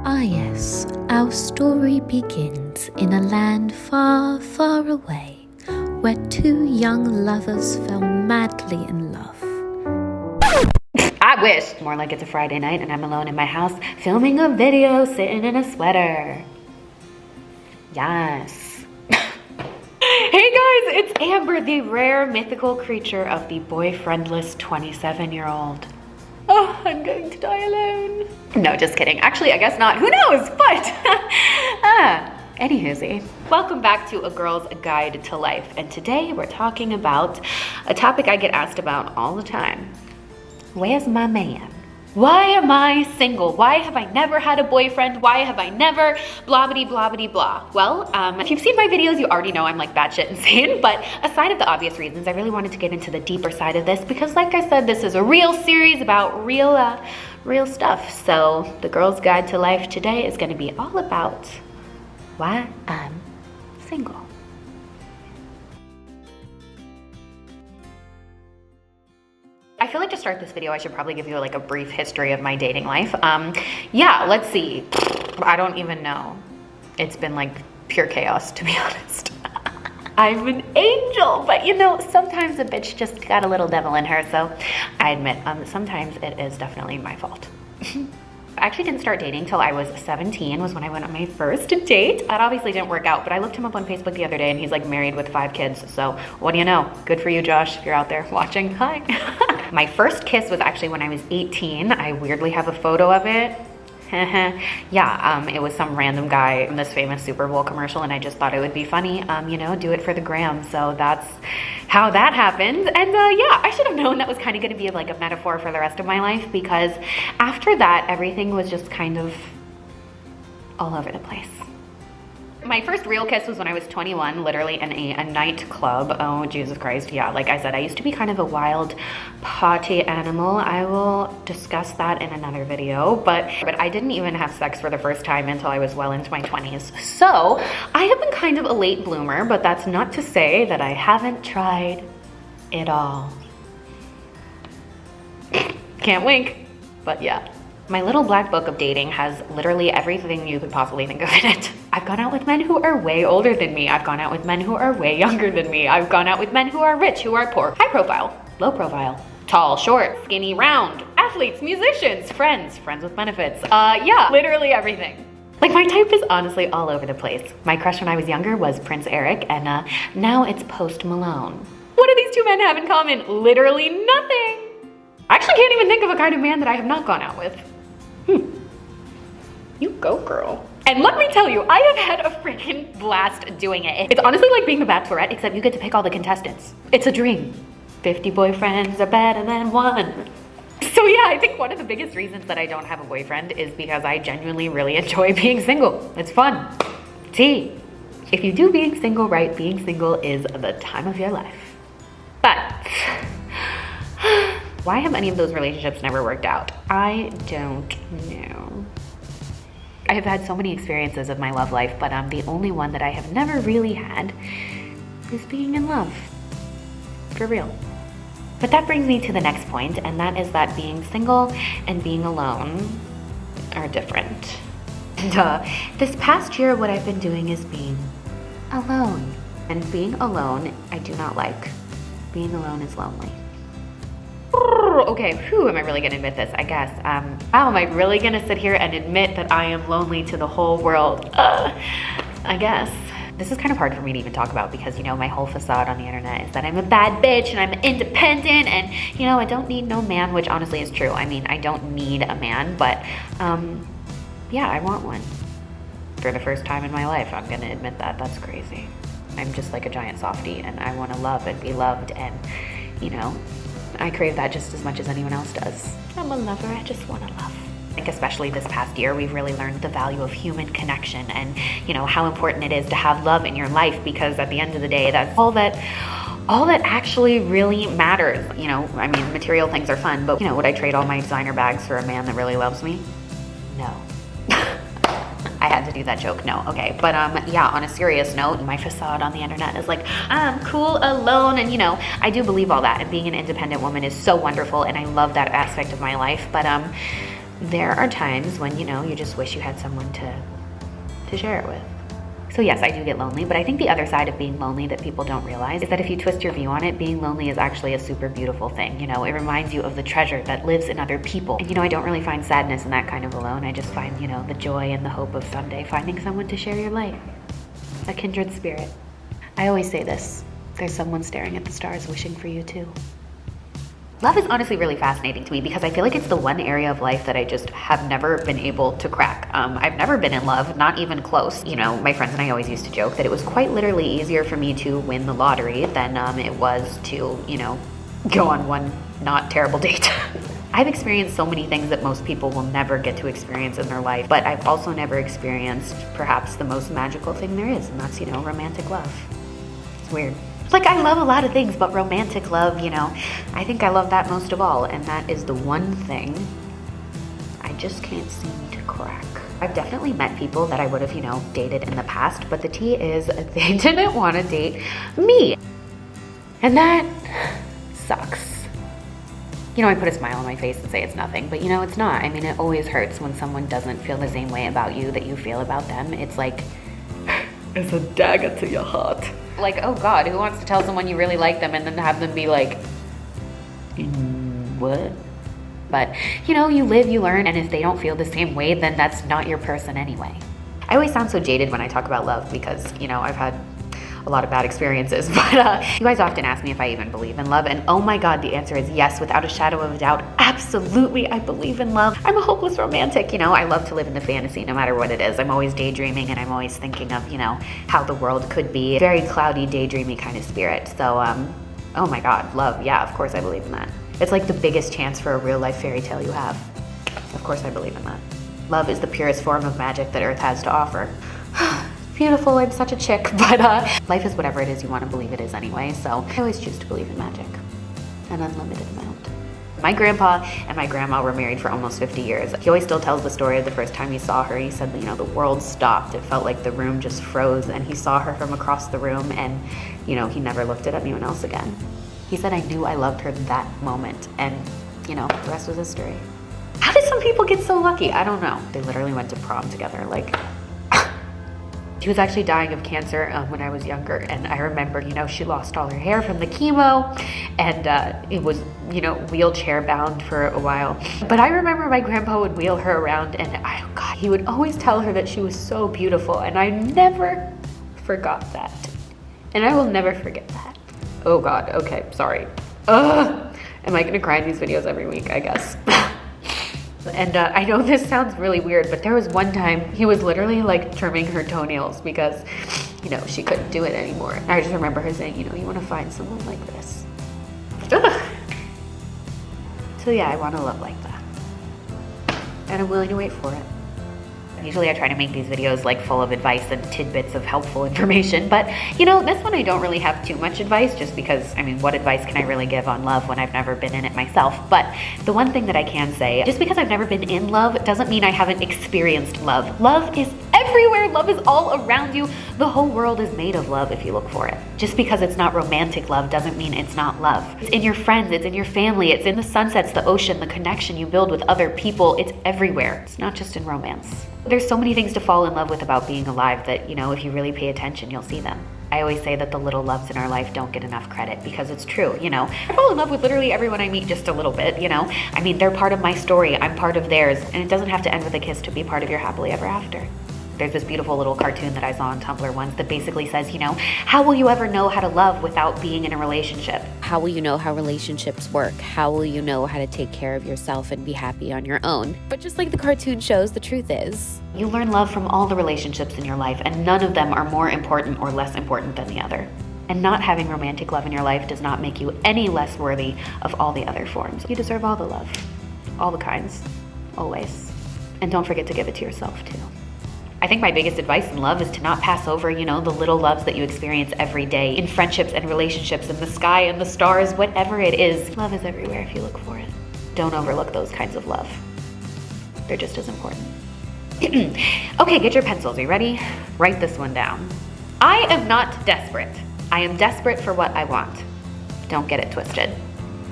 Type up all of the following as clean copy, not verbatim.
Ah yes, our story begins in a land far, far away, where two young lovers fell madly in love. I wish. More like it's a Friday night and I'm alone in my house filming a video sitting in a sweater. Yes. Hey guys, it's Amber, the rare mythical creature of the boyfriendless 27-year-old. Oh, I'm going to die alone. No, just kidding. Actually, I guess not. Who knows? But, anywhoosie. Welcome back to A Girl's Guide to Life. And today we're talking about a topic I get asked about all the time. Where's my man? Why am I single? Why have I never had a boyfriend? Why have I never blah blah blah blah? Well, if you've seen my videos, you already know I'm like batshit insane. But aside of the obvious reasons, I really wanted to get into the deeper side of this because, like I said, this is a real series about real stuff. So the Girl's Guide to Life today is going to be all about why I'm single. I feel like to start this video, I should probably give you like a brief history of my dating life. Yeah, let's see. I don't even know. It's been like pure chaos, to be honest. I'm an angel, but you know, sometimes a bitch just got a little devil in her. So I admit, sometimes it is definitely my fault. I actually didn't start dating till I was 17, was when I went on my first date. That obviously didn't work out, but I looked him up on Facebook the other day and he's like married with 5 kids. So what do you know? Good for you, Josh, if you're out there watching. Hi. My first kiss was actually when I was 18. I weirdly have a photo of it. Yeah, it was some random guy in this famous Super Bowl commercial and I just thought it would be funny, you know, do it for the gram. So that's how that happened. And yeah, I should have known that was kind of going to be like a metaphor for the rest of my life, because after that, everything was just kind of all over the place. My first real kiss was when I was 21, literally in a nightclub. Oh, Jesus Christ. Yeah, like I said, I used to be kind of a wild party animal. I will discuss that in another video, but I didn't even have sex for the first time until I was well into my 20s. So I have been kind of a late bloomer, but that's not to say that I haven't tried it all. Can't wink, but yeah. My little black book of dating has literally everything you could possibly think of in it. I've gone out with men who are way older than me. I've gone out with men who are way younger than me. I've gone out with men who are rich, who are poor, high profile, low profile, tall, short, skinny, round, athletes, musicians, friends with benefits. Yeah, literally everything. Like, my type is honestly all over the place. My crush when I was younger was Prince Eric, and now it's Post Malone. What do these two men have in common? Literally nothing. I actually can't even think of a kind of man that I have not gone out with. You go, girl. And let me tell you, I have had a freaking blast doing it. It's honestly like being the Bachelorette, except you get to pick all the contestants. It's a dream. 50 boyfriends are better than one. So yeah, I think one of the biggest reasons that I don't have a boyfriend is because I genuinely really enjoy being single. It's fun. See, if you do being single right, being single is the time of your life. But why have any of those relationships never worked out? I don't know. I have had so many experiences of my love life, but the only one that I have never really had is being in love. For real. But that brings me to the next point, and that is that being single and being alone are different. And this past year, what I've been doing is being alone. And being alone, I do not like. Being alone is lonely. Okay, am I really gonna admit this? I guess. How am I really gonna sit here and admit that I am lonely to the whole world? I guess. This is kind of hard for me to even talk about because, you know, my whole facade on the internet is that I'm a bad bitch and I'm independent and, you know, I don't need no man, which honestly is true. I mean, I don't need a man, but yeah, I want one. For the first time in my life, I'm gonna admit that. That's crazy. I'm just like a giant softie and I wanna love and be loved, and, you know, I crave that just as much as anyone else does. I'm a lover, I just want to love. I think especially this past year, we've really learned the value of human connection and, you know, how important it is to have love in your life, because at the end of the day, that's all that actually really matters. You know, I mean, material things are fun, but, you know, would I trade all my designer bags for a man that really loves me? No. I had to do that joke, no, okay. But yeah, on a serious note, my facade on the internet is like, I'm cool alone, and you know, I do believe all that, and being an independent woman is so wonderful, and I love that aspect of my life, but there are times when, you just wish you had someone to share it with. So yes, I do get lonely, but I think the other side of being lonely that people don't realize is that if you twist your view on it, being lonely is actually a super beautiful thing. It reminds you of the treasure that lives in other people. And I don't really find sadness in that kind of alone. I just find, the joy and the hope of someday finding someone to share your life. A kindred spirit. I always say this, there's someone staring at the stars wishing for you too. Love is honestly really fascinating to me because I feel like it's the one area of life that I just have never been able to crack. I've never been in love, not even close. My friends and I always used to joke that it was quite literally easier for me to win the lottery than it was to, go on one not terrible date. I've experienced so many things that most people will never get to experience in their life, but I've also never experienced perhaps the most magical thing there is, and that's, romantic love. It's weird. I love a lot of things, but romantic love, I think I love that most of all, and that is the one thing I just can't seem to crack. I've definitely met people that I would have, dated in the past, but the tea is they didn't want to date me. And that sucks. I put a smile on my face and say it's nothing, but it's not. I mean, it always hurts when someone doesn't feel the same way about you that you feel about them. It's like, it's a dagger to your heart. Oh God, who wants to tell someone you really like them and then have them be like, what? But, you live, you learn, and if they don't feel the same way, then that's not your person anyway. I always sound so jaded when I talk about love because, I've had a lot of bad experiences, but you guys often ask me if I even believe in love, and oh my God, the answer is yes, without a shadow of a doubt. Absolutely, I believe in love. I'm a hopeless romantic, I love to live in the fantasy no matter what it is. I'm always daydreaming and I'm always thinking of, how the world could be. Very cloudy, daydreamy kind of spirit. So, oh my God, love, yeah, of course I believe in that. It's like the biggest chance for a real life fairy tale you have. Of course I believe in that. Love is the purest form of magic that Earth has to offer. Beautiful, I'm such a chick, but life is whatever it is you want to believe it is anyway, so I always choose to believe in magic, an unlimited amount. My grandpa and my grandma were married for almost 50 years. He always still tells the story of the first time he saw her. He said, the world stopped. It felt like the room just froze, and he saw her from across the room, and, he never looked at anyone else again. He said, I knew I loved her that moment, and, the rest was history. How did some people get so lucky? I don't know. They literally went to prom together, She was actually dying of cancer when I was younger, and I remember, she lost all her hair from the chemo, and it was, wheelchair bound for a while. But I remember my grandpa would wheel her around, and oh God, he would always tell her that she was so beautiful, and I never forgot that. And I will never forget that. Oh God, okay, sorry. Ugh. Am I gonna cry in these videos every week? I guess. And I know this sounds really weird, but there was one time he was literally trimming her toenails because, she couldn't do it anymore. And I just remember her saying, you want to find someone like this. Ugh. So yeah, I want to love like that. And I'm willing to wait for it. Usually I try to make these videos full of advice and tidbits of helpful information, but this one I don't really have too much advice just because, what advice can I really give on love when I've never been in it myself? But the one thing that I can say, just because I've never been in love doesn't mean I haven't experienced love. Love is everywhere. Love is all around you. The whole world is made of love if you look for it. Just because it's not romantic love doesn't mean it's not love. It's in your friends, it's in your family, it's in the sunsets, the ocean, the connection you build with other people. It's everywhere. It's not just in romance. There's so many things to fall in love with about being alive that, if you really pay attention, you'll see them. I always say that the little loves in our life don't get enough credit because it's true, I fall in love with literally everyone I meet just a little bit, they're part of my story, I'm part of theirs, and it doesn't have to end with a kiss to be part of your happily ever after. There's this beautiful little cartoon that I saw on Tumblr once that basically says, how will you ever know how to love without being in a relationship? How will you know how relationships work? How will you know how to take care of yourself and be happy on your own? But just like the cartoon shows, the truth is, you learn love from all the relationships in your life, and none of them are more important or less important than the other. And not having romantic love in your life does not make you any less worthy of all the other forms. You deserve all the love, all the kinds, always. And don't forget to give it to yourself too. I think my biggest advice in love is to not pass over, the little loves that you experience every day in friendships and relationships, in the sky and the stars, whatever it is. Love is everywhere if you look for it. Don't overlook those kinds of love. They're just as important. Okay, get your pencils. Are you ready? Write this one down. I am not desperate. I am desperate for what I want. Don't get it twisted.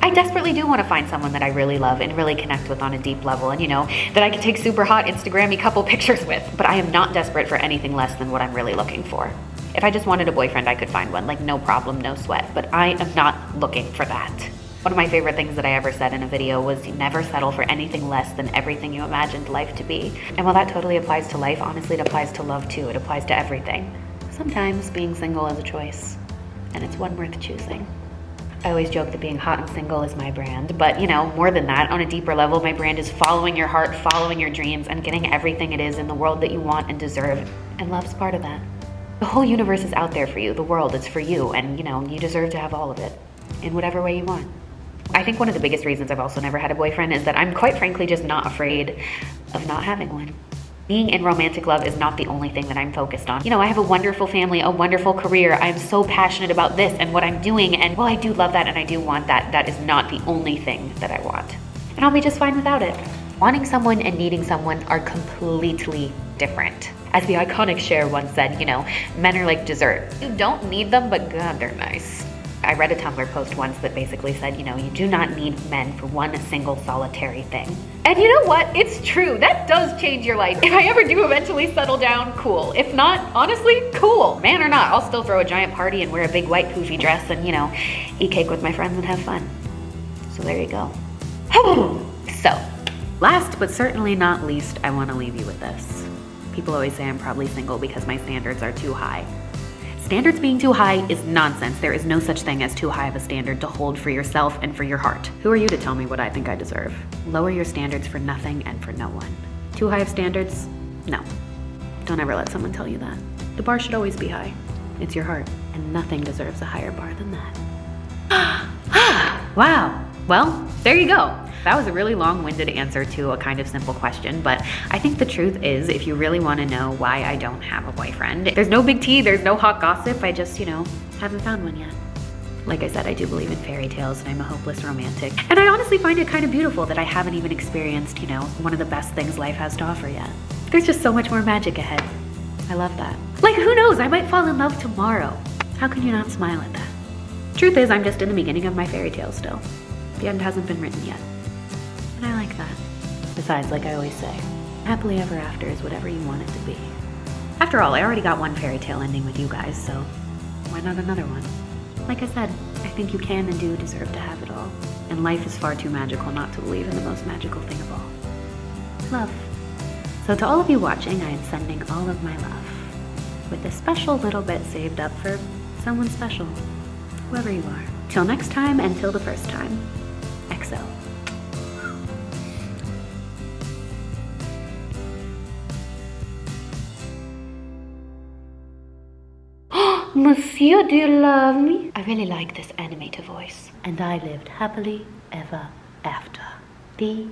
I desperately do want to find someone that I really love and really connect with on a deep level, and that I can take super hot Instagram-y couple pictures with. But I am not desperate for anything less than what I'm really looking for. If I just wanted a boyfriend, I could find one, like no problem, no sweat, but I am not looking for that. One of my favorite things that I ever said in a video was never settle for anything less than everything you imagined life to be. And while that totally applies to life, honestly, it applies to love too. It applies to everything. Sometimes being single is a choice, and it's one worth choosing. I always joke that being hot and single is my brand, but more than that, on a deeper level, my brand is following your heart, following your dreams, and getting everything it is in the world that you want and deserve, and love's part of that. The whole universe is out there for you, the world is for you, and you deserve to have all of it, in whatever way you want. I think one of the biggest reasons I've also never had a boyfriend is that I'm quite frankly just not afraid of not having one. Being in romantic love is not the only thing that I'm focused on. I have a wonderful family, a wonderful career. I'm so passionate about this and what I'm doing. And while I do love that and I do want that, that is not the only thing that I want. And I'll be just fine without it. Wanting someone and needing someone are completely different. As the iconic Cher once said, men are like dessert. You don't need them, but God, they're nice. I read a Tumblr post once that basically said, you do not need men for one single solitary thing. And you know what? It's true. That does change your life. If I ever do eventually settle down, cool. If not, honestly, cool. Man or not, I'll still throw a giant party and wear a big white poofy dress and, eat cake with my friends and have fun. So there you go. So, last but certainly not least, I want to leave you with this. People always say I'm probably single because my standards are too high. Standards being too high is nonsense. There is no such thing as too high of a standard to hold for yourself and for your heart. Who are you to tell me what I think I deserve? Lower your standards for nothing and for no one. Too high of standards? No. Don't ever let someone tell you that. The bar should always be high. It's your heart, and nothing deserves a higher bar than that. Wow. Well, there you go. That was a really long-winded answer to a kind of simple question, but I think the truth is, if you really want to know why I don't have a boyfriend, there's no big tea, there's no hot gossip, I just, haven't found one yet. Like I said, I do believe in fairy tales and I'm a hopeless romantic. And I honestly find it kind of beautiful that I haven't even experienced, one of the best things life has to offer yet. There's just so much more magic ahead. I love that. Like, who knows, I might fall in love tomorrow. How can you not smile at that? Truth is, I'm just in the beginning of my fairy tale still. The end hasn't been written yet. And I like that. Besides, like I always say, happily ever after is whatever you want it to be. After all, I already got one fairy tale ending with you guys, so why not another one? Like I said, I think you can and do deserve to have it all. And life is far too magical not to believe in the most magical thing of all. Love. So to all of you watching, I am sending all of my love. With a special little bit saved up for someone special. Whoever you are. Till next time and till the first time. XO. Monsieur, do you love me? I really like this animator voice. And I lived happily ever after. The